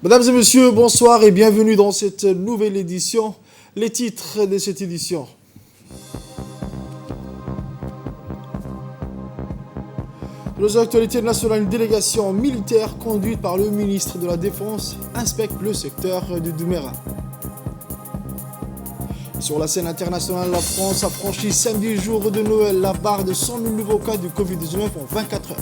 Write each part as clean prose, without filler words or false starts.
Mesdames et messieurs, bonsoir et bienvenue dans cette nouvelle édition. Les titres de cette édition. Nos actualités nationales, une délégation militaire conduite par le ministre de la Défense inspecte le secteur de Doumera. Sur la scène internationale, la France a franchi samedi jour de Noël la barre de 100 000 nouveaux cas du Covid-19 en 24 heures.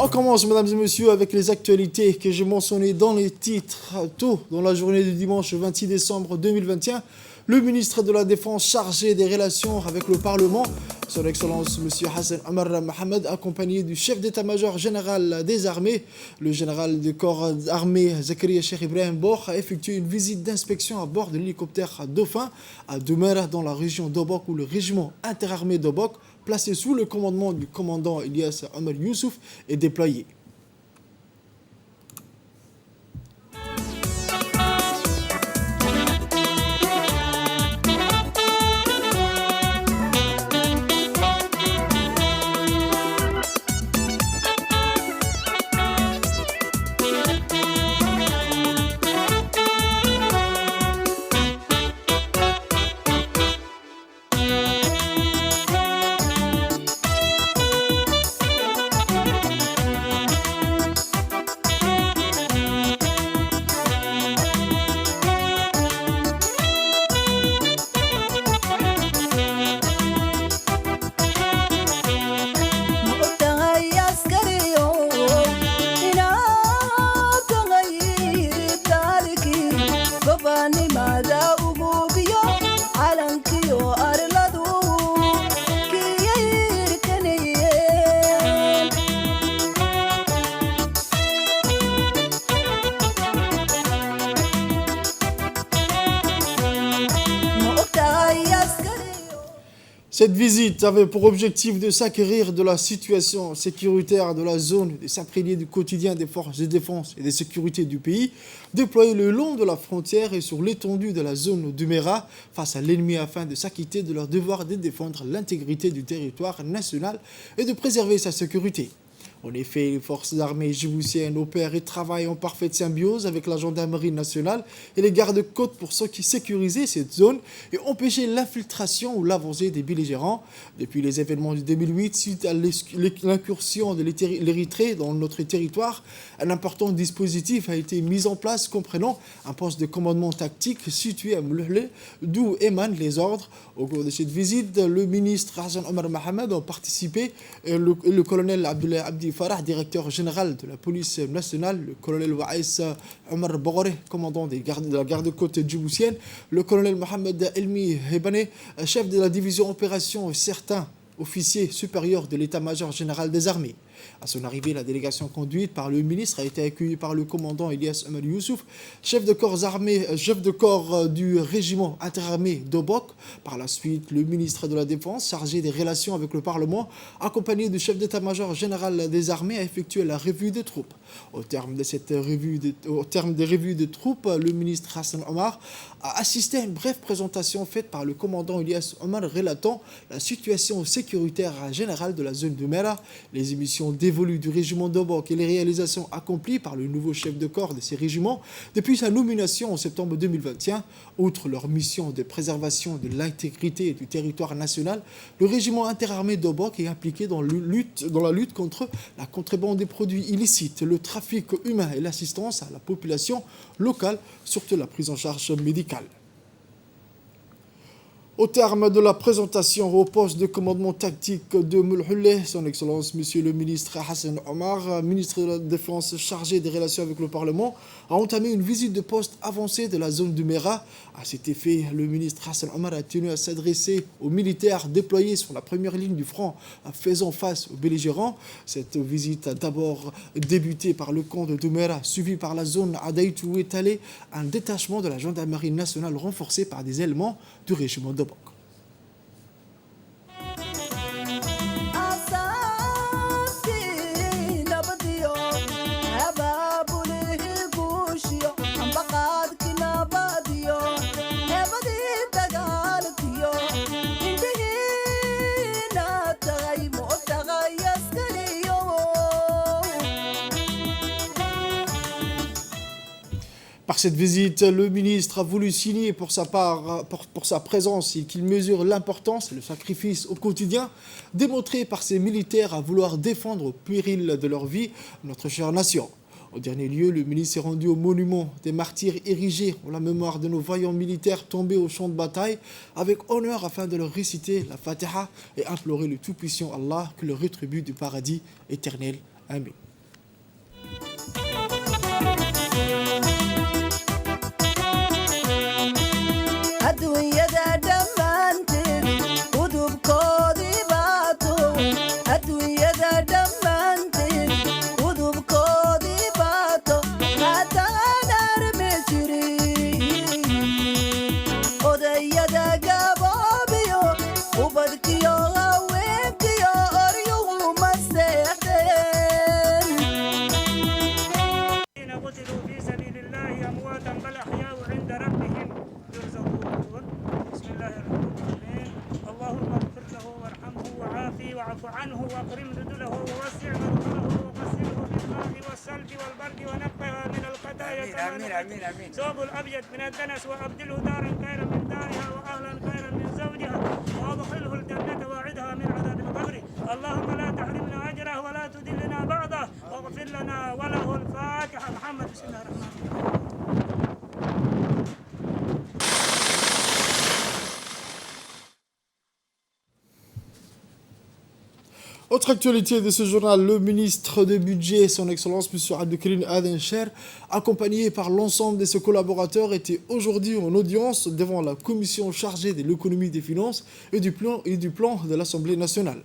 On commence, mesdames et messieurs, avec les actualités que j'ai mentionnées dans les titres. Tôt dans la journée du dimanche 26 décembre 2021, le ministre de la Défense chargé des relations avec le Parlement, son Excellence M. Hassan Omar Mohamed, accompagné du chef d'état-major général des armées, le général du corps armé Zakaria Cheikh Ibrahim Bokh, a effectué une visite d'inspection à bord de l'hélicoptère Dauphin à Doumera dans la région d'Obok où le régiment interarmé d'Obok, placé sous le commandement du commandant Ilyas Omar Youssouf, est déployé. Cette visite avait pour objectif de s'acquérir de la situation sécuritaire de la zone, de s'imprégner du quotidien des forces de défense et de sécurité du pays, déployées le long de la frontière et sur l'étendue de la zone Doumera face à l'ennemi afin de s'acquitter de leur devoir de défendre l'intégrité du territoire national et de préserver sa sécurité. En effet, les forces armées djiboutiennes opèrent et travaillent en parfaite symbiose avec la gendarmerie nationale et les gardes-côtes pour sécuriser cette zone et empêcher l'infiltration ou l'avancée des belligérants. Depuis les événements de 2008, suite à l'incursion de l'Érythrée dans notre territoire, un important dispositif a été mis en place comprenant un poste de commandement tactique situé à Mouloulé, d'où émanent les ordres. Au cours de cette visite, le ministre Hassan Omar Mohamed a participé et le colonel Abdoulaye Abdi Farah, directeur général de la police nationale, le colonel Waïs Omar Bogore, commandant de la garde-côte djiboutienne, le colonel Mohamed Elmi Hebane, chef de la division opération, et certains officiers supérieurs de l'état-major général des armées. À son arrivée, la délégation conduite par le ministre a été accueillie par le commandant Ilyas Omar Youssouf, chef de corps du régiment interarmé d'Obok. Par la suite, le ministre de la Défense, chargé des relations avec le Parlement, accompagné du chef d'état-major général des armées, a effectué la revue des troupes. Au terme des revues de troupes, le ministre Hassan Omar a assisté à une brève présentation faite par le commandant Ilyas Omar relatant la situation sécuritaire générale de la zone de Mera, les émissions dévolues du régiment d'Obok et les réalisations accomplies par le nouveau chef de corps de ces régiments depuis sa nomination en septembre 2021. Outre leur mission de préservation de l'intégrité du territoire national, le régiment interarmé d'Obok est impliqué dans la lutte contre la contrebande des produits illicites, le trafic humain et l'assistance à la population locale, surtout la prise en charge médicale. Au terme de la présentation au poste de commandement tactique de Mouloulé, son Excellence Monsieur le ministre Hassan Omar, ministre de la Défense chargé des relations avec le Parlement, a entamé une visite de poste avancée de la zone du Mera. À cet effet, le ministre Hassan Omar a tenu à s'adresser aux militaires déployés sur la première ligne du front, faisant face aux belligérants. Cette visite a d'abord débuté par le camp de Doumera, suivi par la zone Adaït où est allé un détachement de la gendarmerie nationale renforcé par des éléments du régiment d'Obok. Par cette visite, le ministre a voulu signer pour sa présence et qu'il mesure l'importance et le sacrifice au quotidien démontré par ces militaires à vouloir défendre au péril de leur vie notre chère nation. En dernier lieu, le ministre s'est rendu au monument des martyrs érigés en la mémoire de nos vaillants militaires tombés au champ de bataille avec honneur afin de leur réciter la Fatiha et implorer le Tout-Puissant Allah que leur rétribue du paradis éternel. Amen. واعف عنه واكرم نزله ووسع مدخله وغسله بالماء والثلج والبرد ونقها من الخطايا كما ثوب الابيض من الدنس وابدله دارا خيرا من دارها واهلا خيرا من زوجها وادخله الجنه واعدها من عذاب القبر اللهم لا تحرمنا اجره ولا تدلنا بعده واغفر لنا وله الفاتحه. محمد بسم الله الرحمن الرحيم. Autre actualité de ce journal, le ministre du Budget, son Excellence M. Abdelkarim Aden Cher, accompagné par l'ensemble de ses collaborateurs, était aujourd'hui en audience devant la commission chargée de l'économie des finances et du plan de l'Assemblée nationale.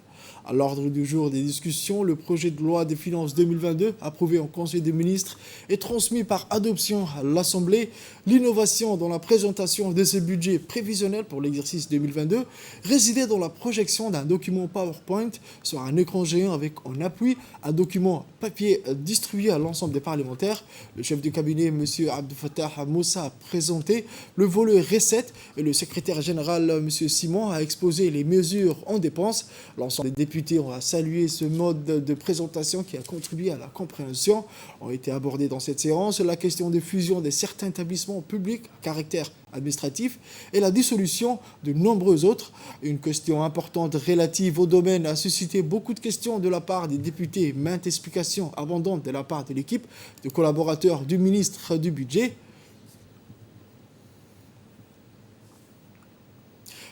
À l'ordre du jour des discussions, le projet de loi des finances 2022, approuvé en Conseil des ministres, est transmis par adoption à l'Assemblée. L'innovation dans la présentation de ce budget prévisionnel pour l'exercice 2022 résidait dans la projection d'un document PowerPoint sur un écran géant avec en appui un document papier distribué à l'ensemble des parlementaires. Le chef du cabinet, M. Abdel Fattah Moussa, a présenté le volet recettes et le secrétaire général, M. Simon, a exposé les mesures en dépenses. L'ensemble des députés ont salué ce mode de présentation qui a contribué à la compréhension. Ont été abordées dans cette séance la question de fusion de certains établissements publics à caractère administratif et la dissolution de nombreux autres. Une question importante relative au domaine a suscité beaucoup de questions de la part des députés, maintes explications abondantes de la part de l'équipe de collaborateurs du ministre du Budget.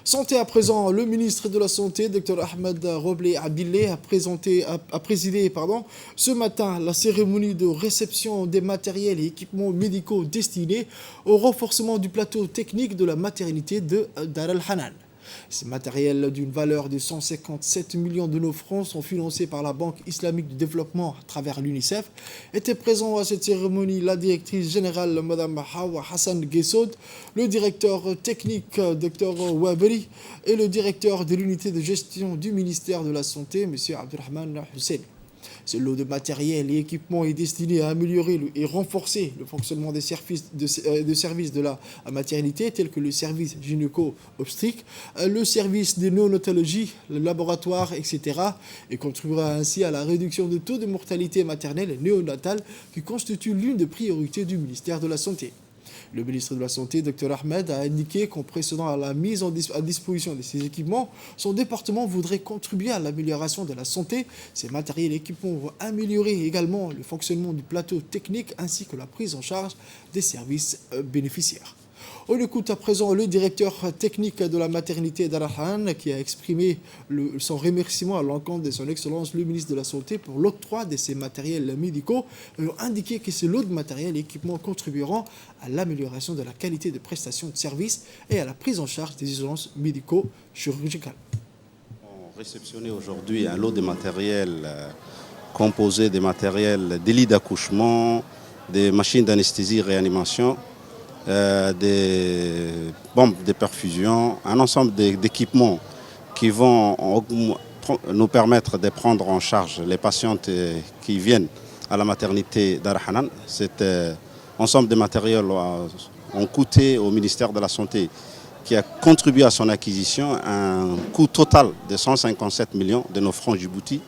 Santé à présent, le ministre de la Santé, Dr Ahmed Roblé Abdillah, a présidé ce matin la cérémonie de réception des matériels et équipements médicaux destinés au renforcement du plateau technique de la maternité de Dar el-Hanan. Ces matériels d'une valeur de 157 millions de nos francs sont financés par la Banque islamique de développement à travers l'UNICEF. Étaient présents à cette cérémonie la directrice générale Mme Hawa Hassan Gessoud, le directeur technique Dr Wabri et le directeur de l'unité de gestion du ministère de la Santé, M. Abdelrahman Hussein. Ce lot de matériel et équipements est destiné à améliorer et renforcer le fonctionnement des services de la maternité, tels que le service gynéco-obstétrique, le service de néonatologie, le laboratoire, etc. et contribuera ainsi à la réduction du taux de mortalité maternelle et néonatale qui constitue l'une des priorités du ministère de la Santé. Le ministre de la Santé, Dr Ahmed, a indiqué qu'en précédant à la mise à disposition de ces équipements, son département voudrait contribuer à l'amélioration de la santé. Ces matériels et équipements vont améliorer également le fonctionnement du plateau technique ainsi que la prise en charge des services bénéficiaires. On écoute à présent le directeur technique de la maternité d'Arahan qui a exprimé son remerciement à l'encontre de son Excellence le ministre de la Santé pour l'octroi de ces matériels médicaux et ont indiqué que ces lots de matériel et équipements contribueront à l'amélioration de la qualité de prestation de services et à la prise en charge des urgences médico-chirurgicales. On réceptionnait aujourd'hui un lot de matériel composé des matériels des lits d'accouchement, des machines d'anesthésie-réanimation, des bombes de perfusion, un ensemble d'équipements qui vont nous permettre de prendre en charge les patientes qui viennent à la maternité d'Ar el-Hanan. Cet ensemble de matériels ont coûté au ministère de la Santé, qui a contribué à son acquisition, un coût total de 157 millions de nos francs Djibouti,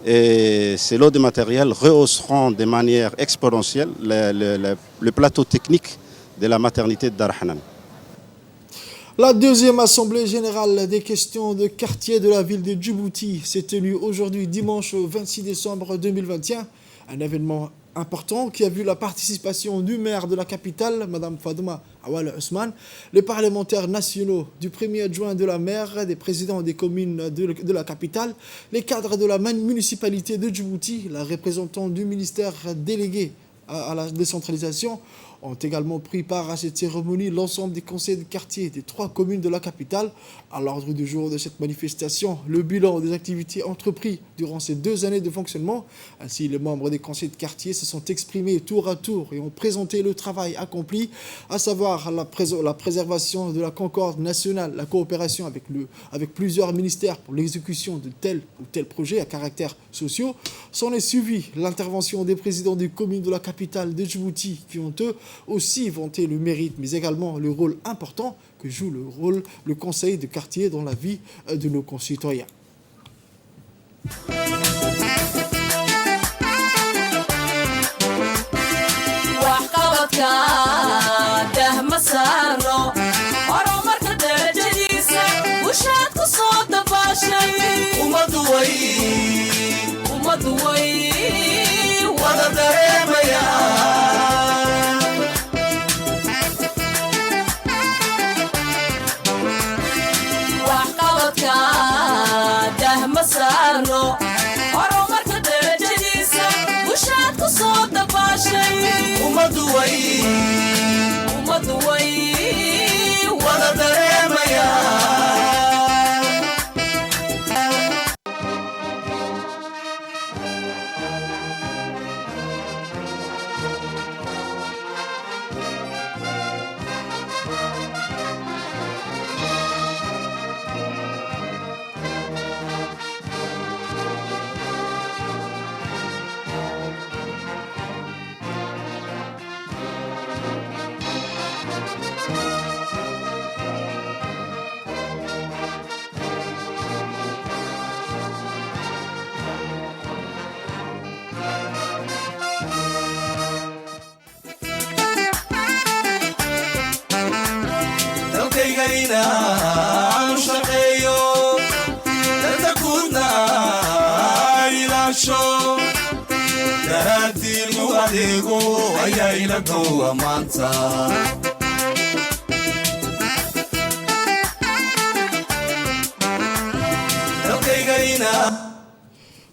Et ces lots de matériel rehausseront de manière exponentielle le plateau technique de la maternité de Dar Hanan. La deuxième assemblée générale des questions de quartier de la ville de Djibouti s'est tenue aujourd'hui dimanche 26 décembre 2021. Un événement important qui a vu la participation du maire de la capitale, Mme Fatouma Awal Ousmane, les parlementaires nationaux, du premier adjoint de la maire, des présidents des communes de la capitale, les cadres de la municipalité de Djibouti, la représentante du ministère délégué à la décentralisation, ont également pris part à cette cérémonie l'ensemble des conseils de quartier des 3 communes de la capitale. À l'ordre du jour de cette manifestation, le bilan des activités entreprises durant ces 2 années de fonctionnement. Ainsi, les membres des conseils de quartier se sont exprimés tour à tour et ont présenté le travail accompli, à savoir la préservation de la concorde nationale, la coopération avec plusieurs ministères pour l'exécution de tel ou tel projet à caractère social. S'en est suivi l'intervention des présidents des communes de la capitale de Djibouti qui ont eux aussi vanté le mérite, mais également le rôle important que joue le conseil de quartier dans la vie de nos concitoyens.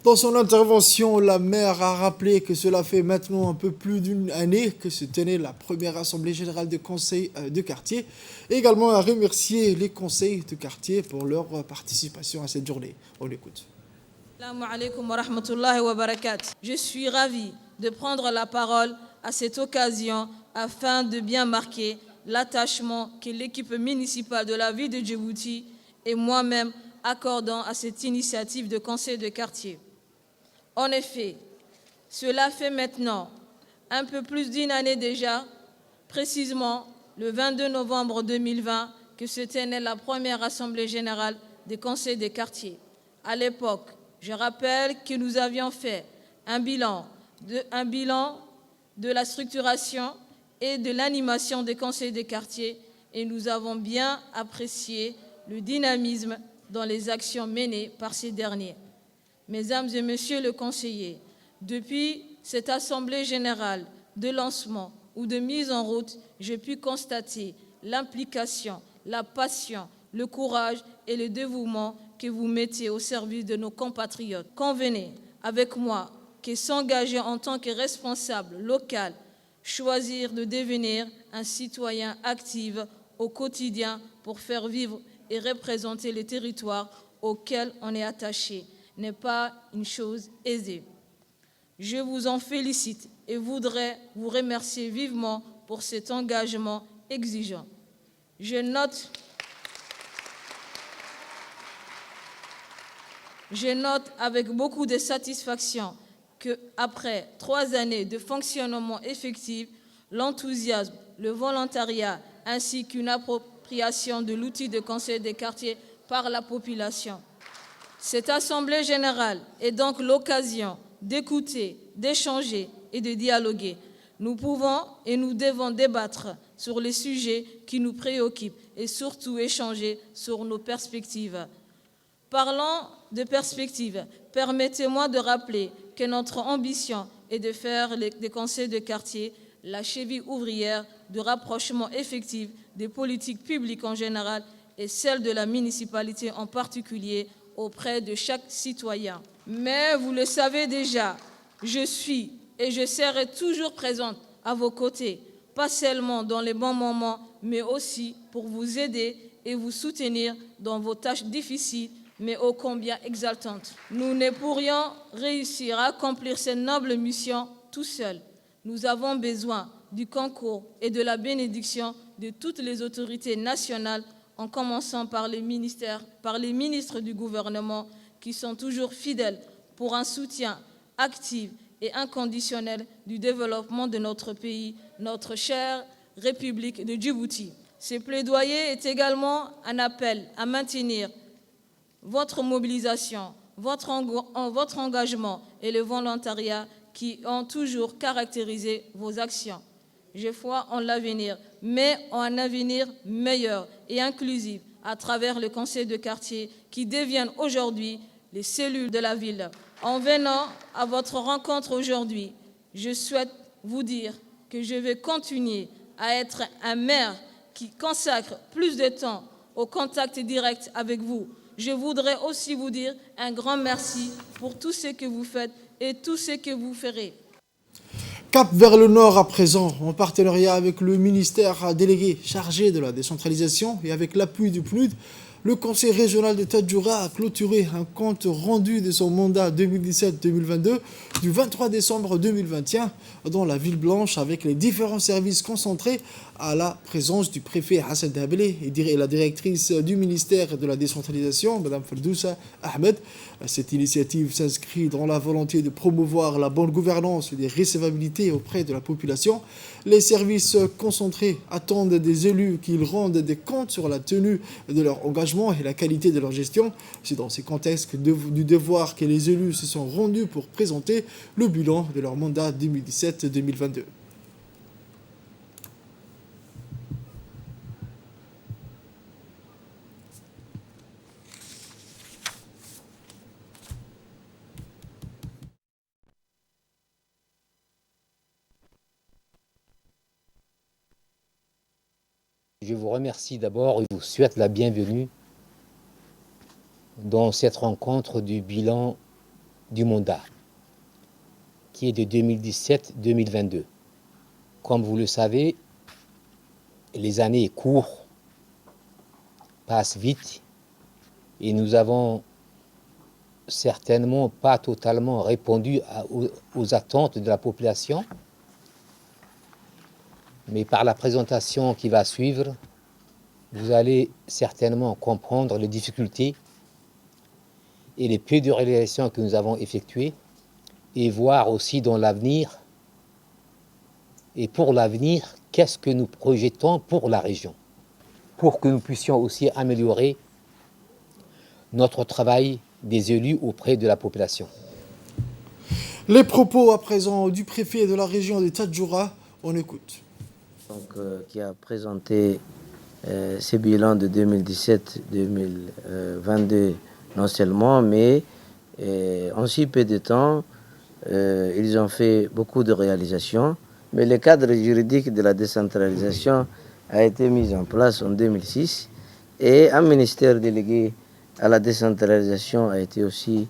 Dans son intervention, la maire a rappelé que cela fait maintenant un peu plus d'une année que se tenait la première assemblée générale de conseils de quartier. Et également a remercié les conseils de quartier pour leur participation à cette journée. On l'écoute. Assalamu alaikum wa rahmatullahi wa barakatuh. Je suis ravie de prendre la parole à cette occasion afin de bien marquer l'attachement que l'équipe municipale de la ville de Djibouti et moi-même accordons à cette initiative de conseil de quartier. En effet, cela fait maintenant un peu plus d'une année déjà, précisément le 22 novembre 2020, que se tenait la première assemblée générale des conseils des quartiers. À l'époque, je rappelle que nous avions fait un bilan de la structuration et de l'animation des conseils des quartiers et nous avons bien apprécié le dynamisme dans les actions menées par ces derniers. Mesdames et messieurs les conseillers, depuis cette assemblée générale de lancement ou de mise en route, j'ai pu constater l'implication, la passion, le courage et le dévouement que vous mettez au service de nos compatriotes. Convenez avec moi que s'engager en tant que responsable local, choisir de devenir un citoyen actif au quotidien pour faire vivre et représenter les territoires auxquels on est attaché n'est pas une chose aisée. Je vous en félicite et voudrais vous remercier vivement pour cet engagement exigeant. Je note avec beaucoup de satisfaction qu'après 3 années de fonctionnement effectif, l'enthousiasme, le volontariat ainsi qu'une appropriation de l'outil de conseil des quartiers par la population Cette Assemblée générale est donc l'occasion d'écouter, d'échanger et de dialoguer. Nous pouvons et nous devons débattre sur les sujets qui nous préoccupent et surtout échanger sur nos perspectives. Parlant de perspectives, permettez-moi de rappeler que notre ambition est de faire des conseils de quartier la cheville ouvrière de rapprochement effectif des politiques publiques en général et celle de la municipalité en particulier auprès de chaque citoyen. Mais vous le savez déjà, je suis et je serai toujours présente à vos côtés, pas seulement dans les bons moments, mais aussi pour vous aider et vous soutenir dans vos tâches difficiles, mais ô combien exaltantes. Nous ne pourrions réussir à accomplir cette noble mission tout seuls. Nous avons besoin du concours et de la bénédiction de toutes les autorités nationales, en commençant par les ministres du gouvernement qui sont toujours fidèles pour un soutien actif et inconditionnel du développement de notre pays, notre chère République de Djibouti. Ce plaidoyer est également un appel à maintenir votre mobilisation, votre engagement et le volontariat qui ont toujours caractérisé vos actions. J'ai foi en l'avenir, mais en un avenir meilleur et inclusif à travers le conseil de quartier qui deviennent aujourd'hui les cellules de la ville. En venant à votre rencontre aujourd'hui, je souhaite vous dire que je vais continuer à être un maire qui consacre plus de temps au contact direct avec vous. Je voudrais aussi vous dire un grand merci pour tout ce que vous faites et tout ce que vous ferez. Cap vers le nord à présent, en partenariat avec le ministère délégué chargé de la décentralisation et avec l'appui du PNUD, le conseil régional de Tadjoura a clôturé un compte rendu de son mandat 2017-2022 du 23 décembre 2021 dans la ville blanche avec les différents services concentrés à la présence du préfet Hassan Dabelé et la directrice du ministère de la décentralisation, Mme Ferdousa Ahmed. Cette initiative s'inscrit dans la volonté de promouvoir la bonne gouvernance et des recevabilités auprès de la population. Les services concentrés attendent des élus qu'ils rendent des comptes sur la tenue de leur engagement et la qualité de leur gestion. C'est dans ces contextes du devoir que les élus se sont rendus pour présenter le bilan de leur mandat 2017-2022. Je vous remercie d'abord et vous souhaite la bienvenue dans cette rencontre du bilan du mandat, qui est de 2017-2022. Comme vous le savez, les années courent, passent vite, et nous avons certainement pas totalement répondu aux attentes de la population. Mais par la présentation qui va suivre, vous allez certainement comprendre les difficultés et les peu de réalisations que nous avons effectuées et voir aussi dans l'avenir, et pour l'avenir, qu'est-ce que nous projetons pour la région, pour que nous puissions aussi améliorer notre travail des élus auprès de la population. Les propos à présent du préfet de la région de Tadjoura, on écoute. Donc, qui a présenté ce bilan de 2017-2022 non seulement, mais en si peu de temps, ils ont fait beaucoup de réalisations. Mais le cadre juridique de la décentralisation a été mis en place en 2006 et un ministère délégué à la décentralisation a été aussi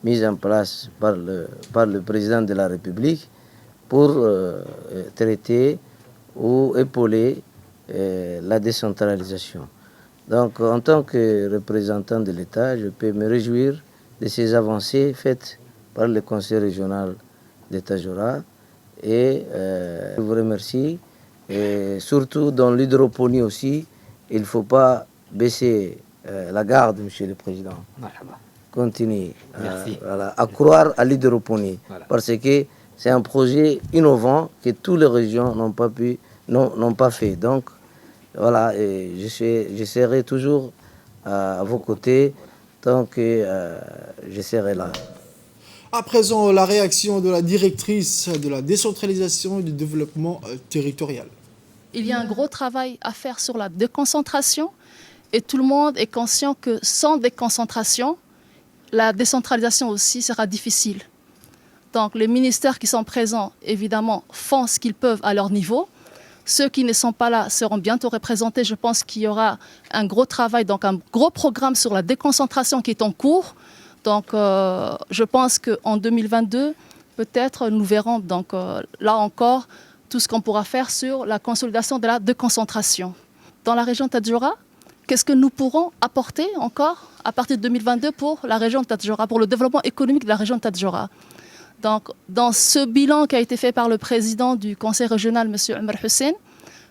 mis en place par le président de la République pour traiter ou épauler la décentralisation. Donc, en tant que représentant de l'État, je peux me réjouir de ces avancées faites par le Conseil régional de Tadjoura et je vous remercie. Et surtout dans l'hydroponie aussi, il ne faut pas baisser la garde, Monsieur le Président. Continuez à croire à l'hydroponie, parce que c'est un projet innovant que toutes les régions n'ont pas fait. Donc, voilà, et je serai toujours à vos côtés tant que je serai là. À présent, la réaction de la directrice de la décentralisation et du développement territorial. Il y a un gros travail à faire sur la déconcentration et tout le monde est conscient que sans déconcentration, la décentralisation aussi sera difficile. Donc les ministères qui sont présents, évidemment, font ce qu'ils peuvent à leur niveau. Ceux qui ne sont pas là seront bientôt représentés. Je pense qu'il y aura un gros travail, donc un gros programme sur la déconcentration qui est en cours. Donc je pense qu'en 2022, peut-être nous verrons donc, là encore tout ce qu'on pourra faire sur la consolidation de la déconcentration. Dans la région de Tadjoura, qu'est-ce que nous pourrons apporter encore à partir de 2022 pour la région de Tadjoura, pour le développement économique de la région de Tadjoura? Donc, dans ce bilan qui a été fait par le président du conseil régional, M. Omar Hussein,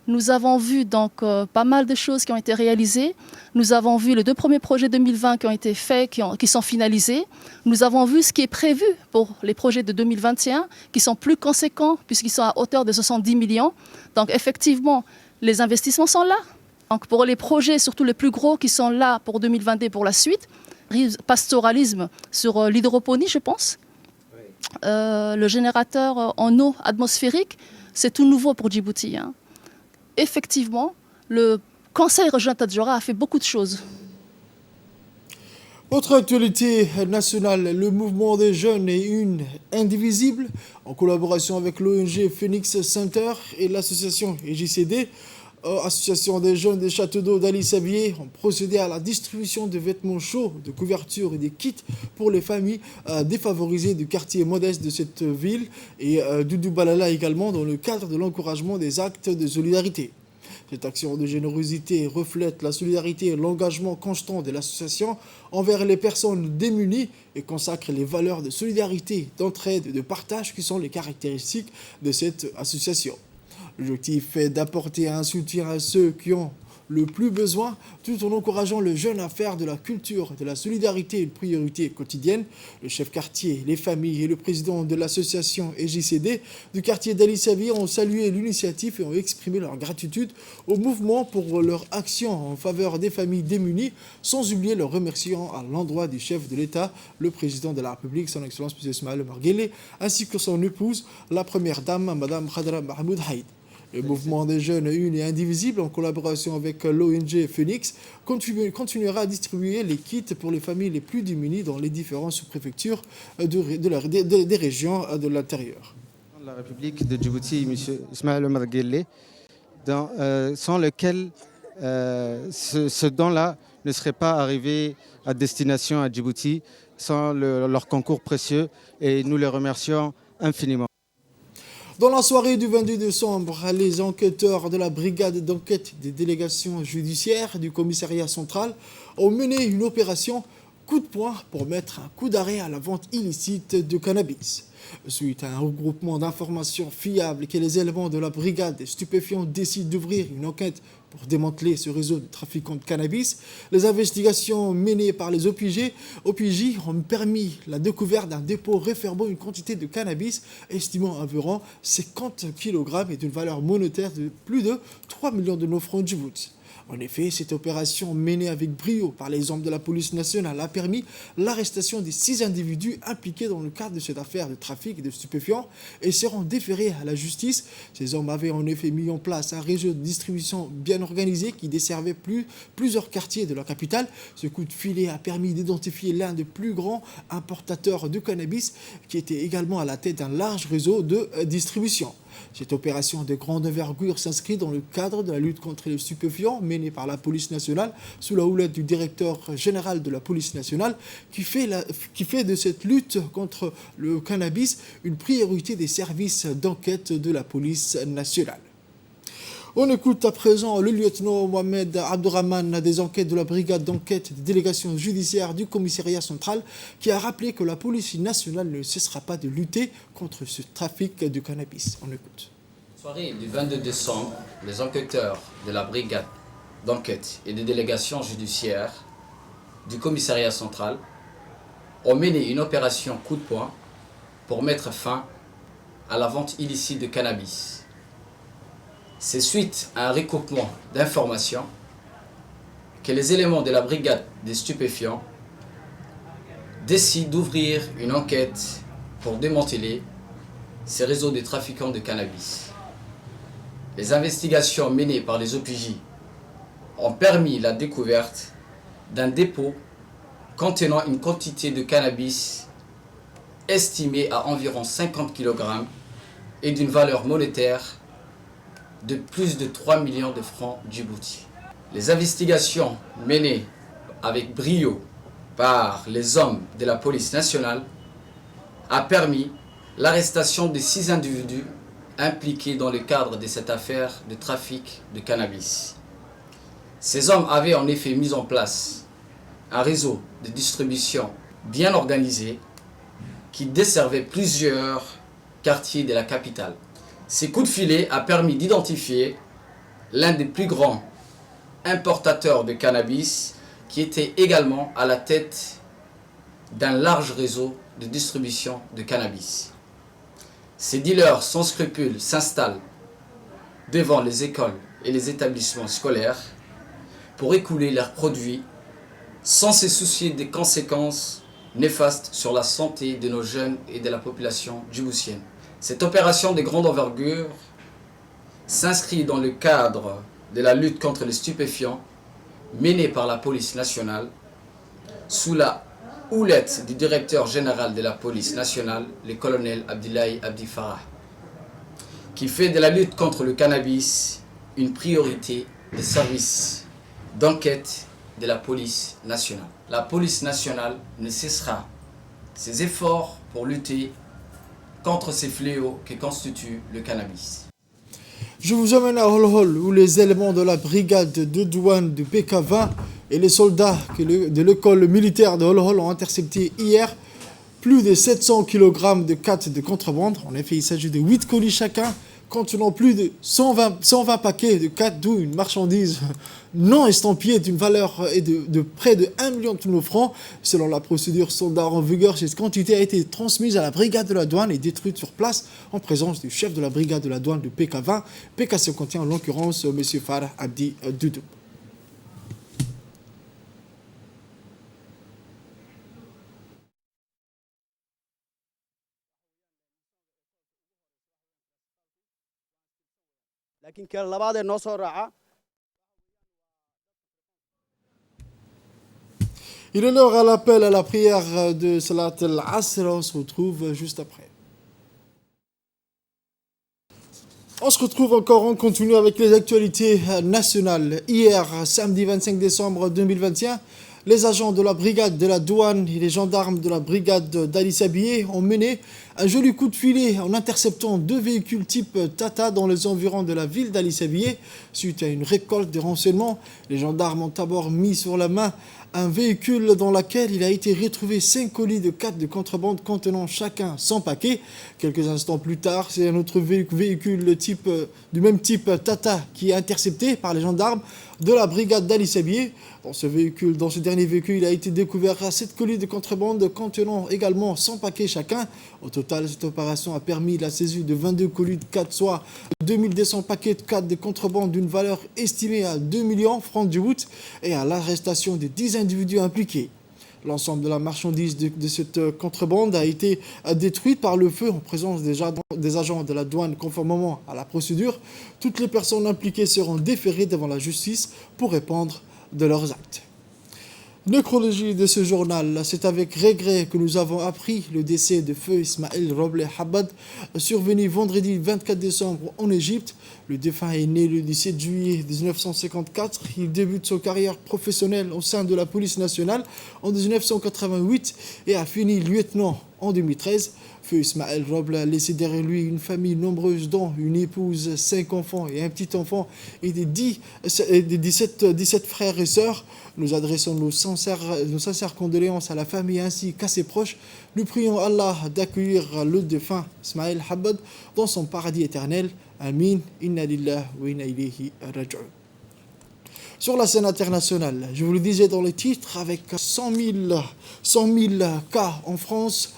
nous avons vu donc, pas mal de choses qui ont été réalisées. Nous avons vu les 2 premiers projets 2020 qui ont été faits, qui sont finalisés. Nous avons vu ce qui est prévu pour les projets de 2021, qui sont plus conséquents puisqu'ils sont à hauteur de 70 millions. Donc effectivement, les investissements sont là. Donc pour les projets, surtout les plus gros qui sont là pour 2022 et pour la suite, pastoralisme sur l'hydroponie, je pense. Le générateur en eau atmosphérique, c'est tout nouveau pour Djibouti. Effectivement, le Conseil régional Tadjoura a fait beaucoup de choses. Autre actualité nationale, le mouvement des jeunes est une indivisible, en collaboration avec l'ONG Phoenix Center et l'association EJCD, Association des jeunes des châteaux d'eau d'Ali Sabié, ont procédé à la distribution de vêtements chauds, de couvertures et des kits pour les familles défavorisées du quartier modeste de cette ville et Doudou Balala également dans le cadre de l'encouragement des actes de solidarité. Cette action de générosité reflète la solidarité et l'engagement constant de l'association envers les personnes démunies et consacre les valeurs de solidarité, d'entraide et de partage qui sont les caractéristiques de cette association. L'objectif est d'apporter un soutien à ceux qui ont le plus besoin, tout en encourageant le jeune à faire de la culture, de la solidarité une priorité quotidienne. Le chef quartier, les familles et le président de l'association EJCD du quartier d'Ali Sabié ont salué l'initiative et ont exprimé leur gratitude au mouvement pour leur action en faveur des familles démunies, sans oublier leur remerciement à l'endroit du chef de l'État, le président de la République, son Excellence M. Ismaël Omar Guelleh, ainsi que son épouse, la première dame, Mme Khadra Mahmoud Haïd. Le mouvement des jeunes une et indivisible, en collaboration avec l'ONG Phoenix, continuera à distribuer les kits pour les familles les plus démunies dans les différentes sous-préfectures des régions de l'intérieur. La République de Djibouti, M. Ismaël Omar Guelleh, sans lequel ce don-là ne serait pas arrivé à destination à Djibouti, sans leur concours précieux, et nous les remercions infiniment. Dans la soirée du 22 décembre, les enquêteurs de la brigade d'enquête des délégations judiciaires du commissariat central ont mené une opération coup de poing pour mettre un coup d'arrêt à la vente illicite de cannabis. Suite à un regroupement d'informations fiables que les éléments de la brigade des stupéfiants décident d'ouvrir une enquête pour démanteler ce réseau de trafiquants de cannabis, les investigations menées par les OPJ ont permis la découverte d'un dépôt référant une quantité de cannabis estimant environ 50 kg et d'une valeur monétaire de plus de 3 millions de nos francs Djibouti. En effet, cette opération menée avec brio par les hommes de la police nationale a permis l'arrestation des 6 individus impliqués dans le cadre de cette affaire de trafic de stupéfiants et seront déférés à la justice. Ces hommes avaient en effet mis en place un réseau de distribution bien organisé qui desservait plusieurs quartiers de la capitale. Ce coup de filet a permis d'identifier l'un des plus grands importateurs de cannabis qui était également à la tête d'un large réseau de distribution. Cette opération de grande envergure s'inscrit dans le cadre de la lutte contre les stupéfiants menée par la police nationale sous la houlette du directeur général de la police nationale qui fait de cette lutte contre le cannabis une priorité des services d'enquête de la police nationale. On écoute à présent le lieutenant Mohamed Abdourahmane des enquêtes de la brigade d'enquête des délégations judiciaires du commissariat central qui a rappelé que la police nationale ne cessera pas de lutter contre ce trafic de cannabis. On écoute. Soirée du 22 décembre, les enquêteurs de la brigade d'enquête et des délégations judiciaires du commissariat central ont mené une opération coup de poing pour mettre fin à la vente illicite de cannabis. C'est suite à un recoupement d'informations que les éléments de la brigade des stupéfiants décide d'ouvrir une enquête pour démanteler ces réseaux de trafiquants de cannabis. Les investigations menées par les OPJ ont permis la découverte d'un dépôt contenant une quantité de cannabis estimée à environ 50 kg et d'une valeur monétaire de plus de 3 millions de francs Djibouti. Les investigations menées avec brio par les hommes de la police nationale a permis l'arrestation de 6 individus impliqués dans le cadre de cette affaire de trafic de cannabis. Ces hommes avaient en effet mis en place un réseau de distribution bien organisé qui desservait plusieurs quartiers de la capitale. Ces coups de filet a permis d'identifier l'un des plus grands importateurs de cannabis qui était également à la tête d'un large réseau de distribution de cannabis. Ces dealers sans scrupules s'installent devant les écoles et les établissements scolaires pour écouler leurs produits sans se soucier des conséquences néfastes sur la santé de nos jeunes et de la population djiboutienne. Cette opération de grande envergure s'inscrit dans le cadre de la lutte contre les stupéfiants menée par la police nationale sous la houlette du directeur général de la police nationale, le colonel Abdillahi Abdi Farah, qui fait de la lutte contre le cannabis une priorité des services d'enquête de la police nationale. La police nationale ne cessera ses efforts pour lutter contre ces fléaux que constitue le cannabis. Je vous emmène à Holhol, où les éléments de la brigade de douane de PK20 et les soldats de l'école militaire de Holhol ont intercepté hier plus de 700 kg de khat de contrebande. En effet, il s'agit de 8 colis chacun, contenant plus de 120 paquets de khat, d'où une marchandise non estampillée d'une valeur de près de 1 million de francs. Selon la procédure standard en vigueur, cette quantité a été transmise à la brigade de la douane et détruite sur place en présence du chef de la brigade de la douane de PK20. PK contient en l'occurrence M. Farah Abdi Doudou. Il est l'heure à l'appel à la prière de Salat al-Asr. On se retrouve juste après. On se retrouve encore, on continue avec les actualités nationales. Hier, samedi 25 décembre 2021, les agents de la brigade de la douane et les gendarmes de la brigade d'Ali Sabié ont mené un joli coup de filet en interceptant 2 véhicules type Tata dans les environs de la ville d'Ali Sabié. Suite à une récolte de renseignements, les gendarmes ont d'abord mis sur la main un véhicule dans lequel il a été retrouvé 5 colis de khat de contrebande contenant chacun 100 paquets. Quelques instants plus tard, c'est un autre véhicule du même type Tata qui est intercepté par les gendarmes de la brigade d'Ali Sabié. Dans ce dernier véhicule, il a été découvert 7 colis de contrebande contenant également 100 paquets chacun. Au total, cette opération a permis la saisie de 22 colis de khat, soit 2200 paquets de khat de contrebande d'une valeur estimée à 2 millions francs Djibouti et à l'arrestation de 10 individus impliqués. L'ensemble de la marchandise de cette contrebande a été détruite par le feu en présence des agents de la douane conformément à la procédure. Toutes les personnes impliquées seront déférées devant la justice pour répondre de leurs actes. Nécrologie de ce journal, c'est avec regret que nous avons appris le décès de feu Ismaël Roble Habad, survenu vendredi 24 décembre en Égypte. Le défunt est né le 17 juillet 1954. Il débute sa carrière professionnelle au sein de la police nationale en 1988 et a fini lieutenant en 2013. Feu Ismaël Roble a laissé derrière lui une famille nombreuse dont une épouse, 5 enfants et un petit enfant et des 17 frères et sœurs. Nous adressons nos sincères condoléances à la famille ainsi qu'à ses proches. Nous prions Allah d'accueillir le défunt Ismaël Habad dans son paradis éternel. Amin. Inna lillahi wa inna ilayhi raji'un. Sur la scène internationale, je vous le disais dans les titres, avec 100 000 cas en France,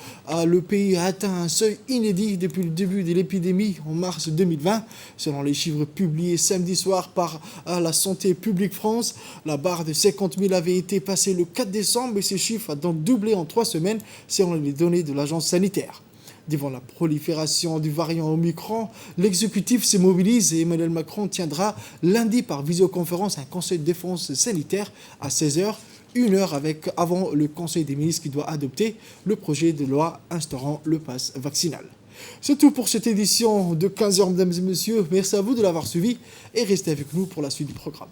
le pays a atteint un seuil inédit depuis le début de l'épidémie en mars 2020. Selon les chiffres publiés samedi soir par la Santé publique France, la barre de 50 000 avait été passée le 4 décembre et ce chiffre a donc doublé en 3 semaines selon les données de l'agence sanitaire. Devant la prolifération du variant Omicron, l'exécutif se mobilise et Emmanuel Macron tiendra lundi par visioconférence un conseil de défense sanitaire à 16h, 1 heure avant le conseil des ministres qui doit adopter le projet de loi instaurant le pass vaccinal. C'est tout pour cette édition de 15h, mesdames et messieurs. Merci à vous de l'avoir suivi et restez avec nous pour la suite du programme.